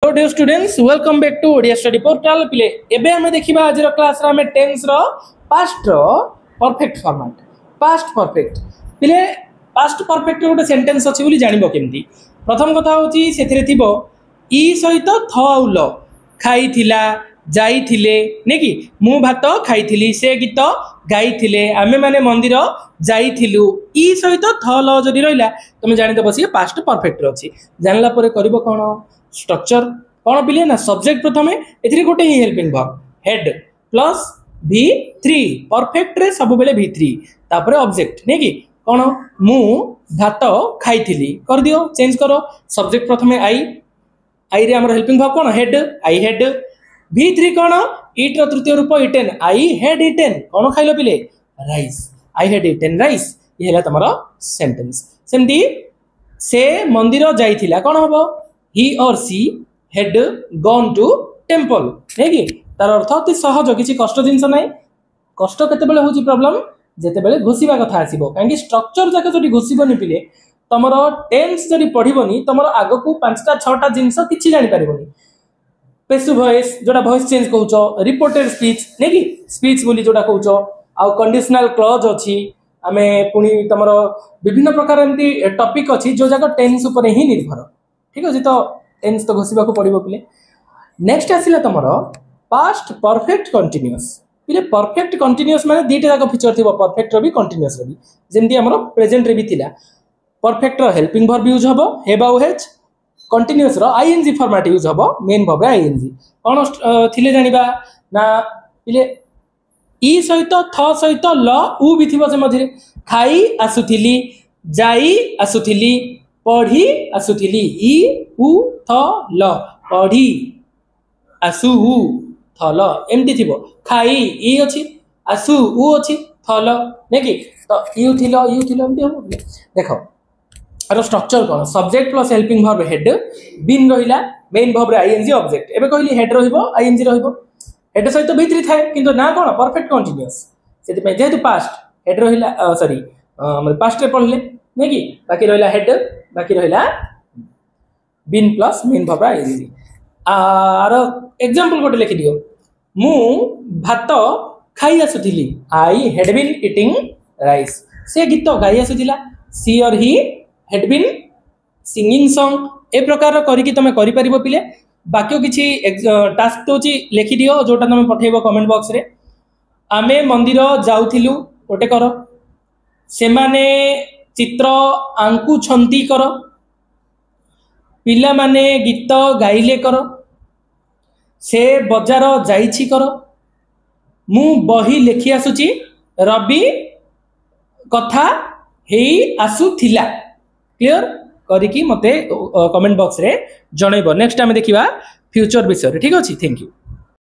Hello dear students, welcome back to Odia study portal. पिले एबे हमें देखिबा आज क्लास रे हमें टेंस रो पास्ट रो परफेक्ट फॉर्मेट। पास्ट परफेक्ट पिले पास्ट परफेक्ट गोटे सेंटेंस अछि बोली जानिबो केमती। प्रथम कथा होची सेथिरे थिबो ई सहित थ आउ ल खाइथिला जाइथिले नेकी मु भात खाइथिली से गीत गाइथिले आमे माने मंदिर जाइथिलु ई सहित थ ल जदी रहला तमे जानि दबो से पास्ट परफेक्ट रो अछि। जानला परे करबो कोन स्ट्रक्चर कौन पिले ना सब्जेक्ट प्रथमे एथिरे गोटे ही helping verb had plus V3 perfect रे सब बेले V3 तापरे ऑब्जेक्ट ने की कौन मु भात खाइथिली कर दियो चेंज करो सब्जेक्ट प्रथमे आई रे हमर हेल्पिंग वर्ब कौन हेड आई हेड V3 कौन ईट रो तृतीय रूप इटेन आई हेड इटेन कौन खाइलो पिले राइस आई हेड इटेन राइस ये हला तमरो सेंटेंस। सेमती से मंदिर जाइथिला कौन हबो he or she had gone to temple है कि तार अर्थ अति सहज किसी कष्ट जिनस ना कष्ट केतेबेले होची प्रॉब्लम जेतेबेले घोषिबा कथा आसीबो काहे कि स्ट्रक्चर जाके जदी घोषिबोनी पिले तमरो टेंस जदी पढिबोनी तमरो आगकू 5टा 6टा जिनस किछि जानि परिबोनी। पेसु वॉइस जोटा वॉइस चेंज कहउचो रिपोर्टेड स्पीच ने कि स्पीच बोली जोटा कहउचो आ कंडीशनल क्लॉज अछि आमे पुनी तमरो विभिन्न प्रकार एंती टॉपिक अछि जो जाको टेंस ऊपर ही निर्भर ठीक अछि। तो टेंस तो घोषिबा को पड़िबो पिले। नेक्स्ट आसिला तमरो पास्ट परफेक्ट कंटीन्यूअस पिले परफेक्ट कंटीन्यूअस माने दीटा जाक फीचर थिबो परफेक्ट रो भी कंटीन्यूअस रो भी जेमती हमरो प्रेजेंट रे भी थिला परफेक्ट रो हेल्पिंग वर्ब यूज हबो हैव आउ हैज कंटीन्यूअस रो आईएनजी फॉर्मेट यूज हबो मेन वर्ब रे आईएनजी कोन थिले जानिबा ना पिले ई सहित थ सहित ल उ भी थिबो से मझिरे खाई आसुथिली जाई आसुथिली पढ़ी आसुथिली ई उ थ ल पढ़ी आसु उ थ ल एमती थिबो खाई ई अछि आसु उ अछि थ ल नेकी तो यू थिलो एमती हो देखो आरो स्ट्रक्चर कोन subject plus helping verb had been रहिला मेन वर्ब रे आईएनजी ऑब्जेक्ट एबे कहली हेड रहिबो आईएनजी रहिबो हेड सहित V3 थाए किंतु ना कोन परफेक्ट कंटीन्यूअस सेति पे जेतु पास्ट हेड रहिला सॉरी हम पास्ट रे पढले नेकी बाकी रहिला हेड बाकी रहिला been plus main verb I N G आर एग्जांपल गोटे लिखि दियो मु भात खाई आसुथिली I had been eating rice से गीत गाई आसुथिला सी और he had been singing song ए प्रकार करिकि तमे करि परिबो पिले। बाकी किछि टास्क तो लिखि दियो जोटा तमे पठेबो कमेंट बॉक्स रे आमे मंदिर जाउथिलु गोटे करो से माने चित्र आंकु छंती करो पिला माने गीत गाइले करो से बजार जाइछि करो मु बही लेखि आसुची रवि कथा हेई आसुथिला क्लियर करिकी मते कमेंट बॉक्स रे जणैबो। नेक्स्ट आमे देखिबा फ्यूचर विषय रे ठीक अछि। Thank you.